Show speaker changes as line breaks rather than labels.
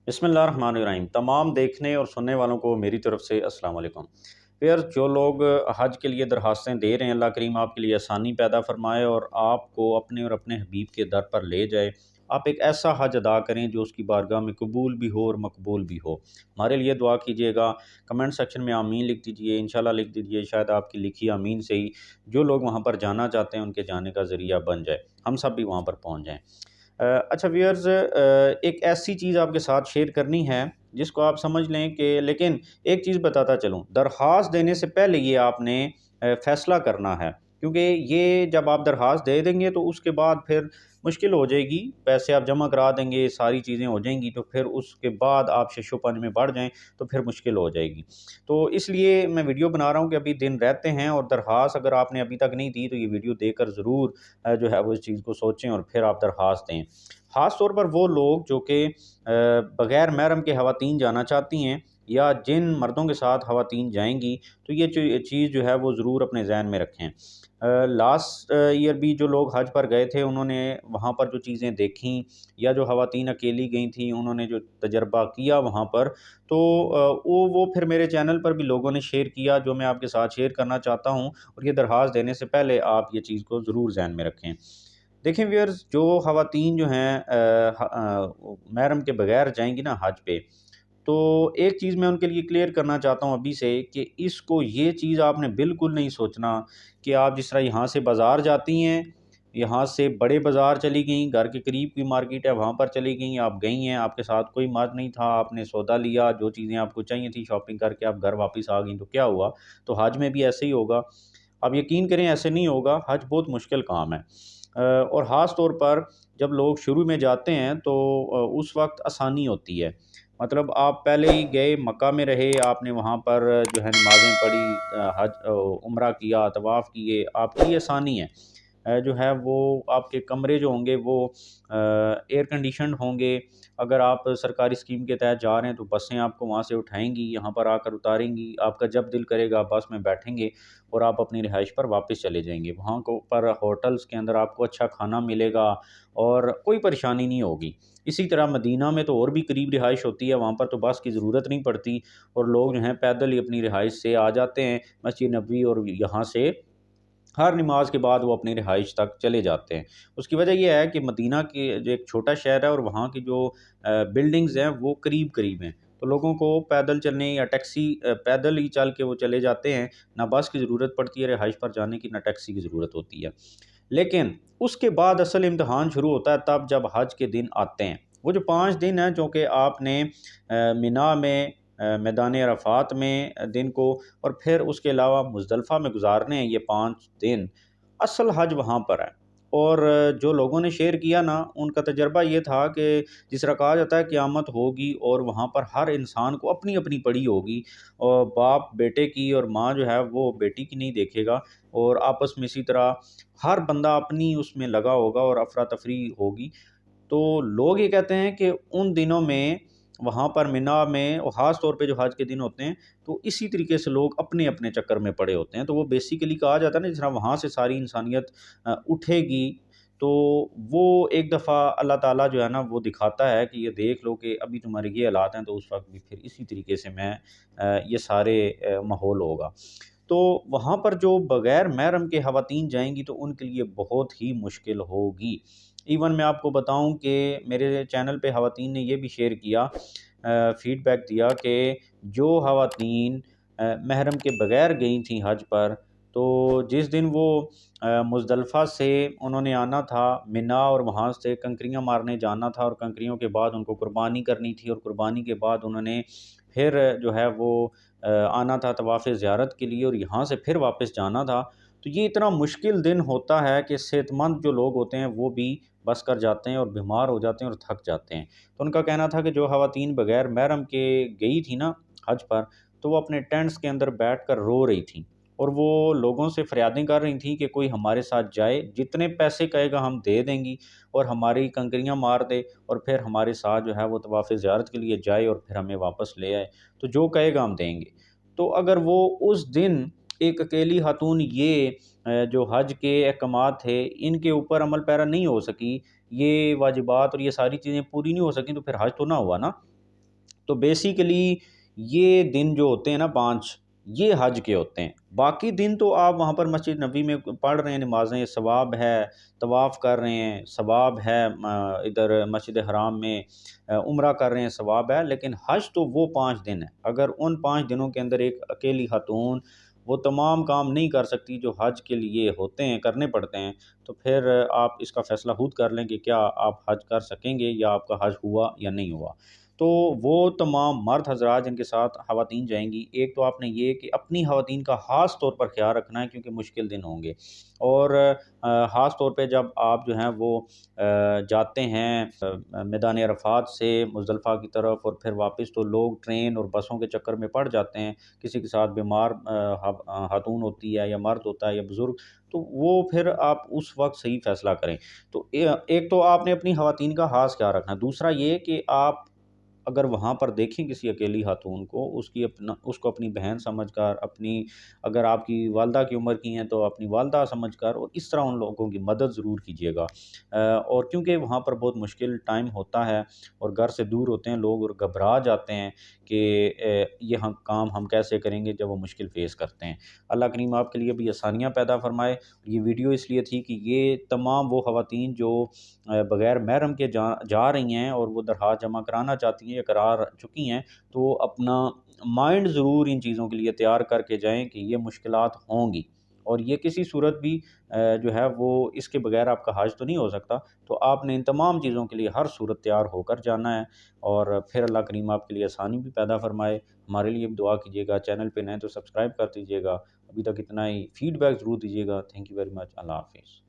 बिस्मिल्लाहिर्रहमानिर्रहीम। तमाम देखने और सुनने वालों को मेरी तरफ से अस्सलाम वालेकुम। फिर जो लोग हज के लिए दरख्वास्तें दे रहे हैं, अल्लाह करीम आपके लिए आसानी पैदा फरमाए और आपको अपने और अपने हबीब के दर पर ले जाए। आप एक ऐसा हज अदा करें जो उसकी बारगाह में कबूल भी हो और मकबूल भी हो। हमारे लिए दुआ कीजिएगा। कमेंट सेक्शन में आमीन लिख दीजिए, इंशाल्लाह लिख दीजिए। शायद आपकी लिखी आमीन से ही जो लोग वहाँ पर जाना चाहते हैं उनके जाने का ज़रिया बन जाए, हम सब भी वहाँ पर पहुँच जाएँ। अच्छा व्यूअर्स, एक ऐसी चीज़ आपके साथ शेयर करनी है जिसको आप समझ लें कि, लेकिन एक चीज़ बताता चलूँ, दरख्वास्त देने से पहले ये आपने फ़ैसला करना है, क्योंकि ये जब आप दरख्वास्त दे देंगे तो उसके बाद फिर मुश्किल हो जाएगी। पैसे आप जमा करा देंगे, सारी चीज़ें हो जाएंगी, तो फिर उसके बाद आप शशोपंज में बढ़ जाएं तो फिर मुश्किल हो जाएगी। तो इसलिए मैं वीडियो बना रहा हूँ कि अभी दिन रहते हैं, और दरख्वास्त अगर आपने अभी तक नहीं दी तो ये वीडियो देकर ज़रूर जो है वो इस चीज़ को सोचें और फिर आप दरख्वास्त दें। ख़ास तौर पर वो लोग जो कि बग़ैर महरम के ख़वातीन जाना चाहती हैं, या जिन मर्दों के साथ ख़वातीन जाएंगी, तो ये चीज़ जो है वो ज़रूर अपने ज़हन में रखें। लास्ट ईयर भी जो लोग हज पर गए थे, उन्होंने वहाँ पर जो चीज़ें देखी, या जो ख़वातीन अकेली गई थी उन्होंने जो तजर्बा किया वहाँ पर, तो वो फिर मेरे चैनल पर भी लोगों ने शेयर किया, जो मैं आपके साथ शेयर करना चाहता हूँ। और ये दरख्वास्त देने से पहले आप ये चीज़ को ज़रूर ज़हन में रखें। देखें व्यूअर्स, जो ख़वातीन जो हैं महरम के बगैर जाएँगी ना हज पे, तो एक चीज़ मैं उनके लिए क्लियर करना चाहता हूँ अभी से, कि इसको ये चीज़ आपने बिल्कुल नहीं सोचना कि आप जिस तरह यहाँ से बाज़ार जाती हैं, यहाँ से बड़े बाज़ार चली गईं, घर के करीब की मार्केट है वहाँ पर चली गईं, आप गई हैं, आपके साथ कोई मर्द नहीं था, आपने सौदा लिया, जो चीज़ें आपको चाहिए थी शॉपिंग करके आप घर वापस आ गईं, तो क्या हुआ? तो हज में भी ऐसे ही होगा। आप यकीन करें, ऐसे नहीं होगा। हज बहुत मुश्किल काम है। और ख़ास तौर पर जब लोग शुरू में जाते हैं तो उस वक्त आसानी होती है। मतलब आप पहले ही गए, मक्का में रहे, आपने वहाँ पर जो है नमाज़ें पढ़ी, उम्रा किया, तवाफ़ किए, आपके लिए आसानी है। जो है वो आपके कमरे जो होंगे वो एयर कंडीशन्ड होंगे। अगर आप सरकारी स्कीम के तहत जा रहे हैं तो बसें आपको वहाँ से उठाएँगी, यहाँ पर आकर उतारेंगी। आपका जब दिल करेगा बस में बैठेंगे और आप अपनी रिहाइश पर वापस चले जाएँगे। वहाँ को पर होटल्स के अंदर आपको अच्छा खाना मिलेगा और कोई परेशानी नहीं होगी। इसी तरह मदीना में तो और भी करीब रिहाइश होती है, वहाँ पर तो बस की ज़रूरत नहीं पड़ती, और लोग जो हैं पैदल ही अपनी रिहाइश से आ जाते हैं मस्जिद नबवी, और यहाँ से हर नमाज के बाद वो अपनी रिहाइश तक चले जाते हैं। उसकी वजह ये है कि मदीना के जो एक छोटा शहर है, और वहाँ की जो बिल्डिंग्स हैं वो करीब-करीब हैं। तो लोगों को पैदल चलने या टैक्सी, पैदल ही चल के वो चले जाते हैं। ना बस की ज़रूरत पड़ती है रिहाइश पर जाने की, ना टैक्सी की ज़रूरत होती है। लेकिन उसके बाद असल इम्तिहान शुरू होता है तब जब हज के दिन आते हैं। वो जो 5 दिन हैं जो कि आपने मिना में, मैदान अराफ़ात में दिन को, और फिर उसके अलावा मुज़दलिफ़ा में गुज़ारने हैं ये 5 दिन, असल हज वहाँ पर है। और जो लोगों ने शेयर किया ना, उनका तजर्बा ये था कि जिस तरह कहा जाता है क़यामत होगी और वहाँ पर हर इंसान को अपनी-अपनी पड़ी होगी, और बाप बेटे की और माँ जो है वो बेटी की नहीं देखेगा, और आपस में इसी तरह हर बंदा अपनी उसमें लगा होगा और अफ़रा-तफ़री होगी। तो लोग ये कहते हैं कि उन दिनों में वहाँ पर मिना में, और ख़ास तौर पे जो हज के दिन होते हैं, तो इसी तरीके से लोग अपने-अपने चक्कर में पड़े होते हैं। तो वो बेसिकली कहा जाता है ना, जिस तरह वहाँ से सारी इंसानियत उठेगी, तो वो एक दफ़ा अल्लाह ताला जो है ना वो दिखाता है कि ये देख लो कि अभी तुम्हारे ये हालात हैं, तो उस वक़्त भी फिर इसी तरीके से मैं ये सारे माहौल होगा। तो वहाँ पर जो बग़ैर महरम के ख़वातीन जाएँगी तो उनके लिए बहुत ही मुश्किल होगी। इवन मैं आपको बताऊँ कि मेरे चैनल पे ख़वातीन ने ये भी शेयर किया, फ़ीडबैक दिया कि जो ख़वातीन महरम के बगैर गई थीं हज पर, तो जिस दिन वो मुज़दलिफ़ा से उन्होंने आना था मिना, और वहाँ से कंकरियाँ मारने जाना था, और कंकरियों के बाद उनको कुर्बानी करनी थी, और कुर्बानी के बाद उन्होंने फिर जो है वो आना था तवाफ़ ज़ियारत के लिए, और यहाँ से फिर वापस जाना था। तो ये इतना मुश्किल दिन होता है कि सेहतमंद जो लोग होते हैं वो भी बस कर जाते हैं और बीमार हो जाते हैं और थक जाते हैं। तो उनका कहना था कि जो ख़वातीन बग़ैर महरम के गई थी ना हज पर, तो वो अपने टेंट्स के अंदर बैठकर रो रही थीं, और वो लोगों से फ़रियादें कर रही थीं कि कोई हमारे साथ जाए, जितने पैसे कहेगा हम दे देंगी, और हमारी कंकरियाँ मार दे, और फिर हमारे साथ जो है वो तवाफ़ ज़ियारत के लिए जाए और फिर हमें वापस ले आए, तो जो कहेगा हम देंगे। तो अगर वो उस दिन एक अकेली खातून ये जो हज के अहकामात थे, इनके ऊपर अमल पैरा नहीं हो सकी, ये वाजिबात और ये सारी चीज़ें पूरी नहीं हो सकीं, तो फिर हज तो ना हुआ ना। تو بیسیکلی یہ دن جو ہوتے ہیں نا 5، یہ حج کے ہوتے ہیں۔ باقی دن تو آپ وہاں پر مسجد نبوی میں پڑھ رہے ہیں نمازیں، ثواب ہے، طواف کر رہے ہیں ثواب ہے، ادھر مسجد حرام میں عمرہ کر رہے ہیں ثواب ہے، لیکن حج تو وہ 5 دن ہے۔ اگر ان 5 دنوں کے اندر ایک اکیلی خاتون وہ تمام کام نہیں کر سکتی جو حج کے لیے ہوتے ہیں، کرنے پڑتے ہیں، تو پھر آپ اس کا فیصلہ خود کر لیں کہ کیا آپ حج کر سکیں گے یا آپ کا حج ہوا یا نہیں ہوا۔ تو وہ تمام مرد حضرات جن کے ساتھ خواتین جائیں گی، ایک تو آپ نے یہ کہ اپنی خواتین کا خاص طور پر خیال رکھنا ہے کیونکہ مشکل دن ہوں گے، اور خاص طور پہ جب آپ جو ہیں وہ جاتے ہیں میدان عرفات سے مزدلفہ کی طرف، اور پھر واپس تو لوگ ٹرین اور بسوں کے چکر میں پڑ جاتے ہیں، کسی کے ساتھ بیمار خاتون ہوتی ہے یا مرد ہوتا ہے یا بزرگ، تو وہ پھر آپ اس وقت صحیح فیصلہ کریں۔ تو ایک تو آپ نے اپنی خواتین کا خاص خیال رکھنا ہے، دوسرا یہ کہ آپ اگر وہاں پر دیکھیں کسی اکیلی خاتون کو، اس کو اپنی بہن سمجھ کر، اگر آپ کی والدہ کی عمر کی ہیں تو اپنی والدہ سمجھ کر، اور اس طرح ان لوگوں کی مدد ضرور کیجیے گا۔ اور کیونکہ وہاں پر بہت مشکل ٹائم ہوتا ہے اور گھر سے دور ہوتے ہیں لوگ اور گھبرا جاتے ہیں کہ یہ کام ہم کیسے کریں گے جب وہ مشکل فیس کرتے ہیں۔ اللہ کریم آپ کے لیے بھی آسانیاں پیدا فرمائے۔ یہ ویڈیو اس لیے تھی کہ یہ تمام وہ خواتین جو بغیر محرم کے جا رہی ہیں اور وہ درخواست جمع کرانا چاہتی ہیں یا کرا چکی ہیں، تو اپنا مائنڈ ضرور ان چیزوں کے لیے تیار کر کے جائیں کہ یہ مشکلات ہوں گی، اور یہ کسی صورت بھی جو ہے وہ اس کے بغیر آپ کا حج تو نہیں ہو سکتا۔ تو آپ نے ان تمام چیزوں کے لیے ہر صورت تیار ہو کر جانا ہے، اور پھر اللہ کریم آپ کے لیے آسانی بھی پیدا فرمائے۔ ہمارے لیے بھی دعا کیجیے گا، چینل پہ نئے تو سبسکرائب کر دیجیے گا۔ ابھی تک اتنا ہی، فیڈ بیک ضرور دیجیے گا۔ Thank you very much. اللہ حافظ۔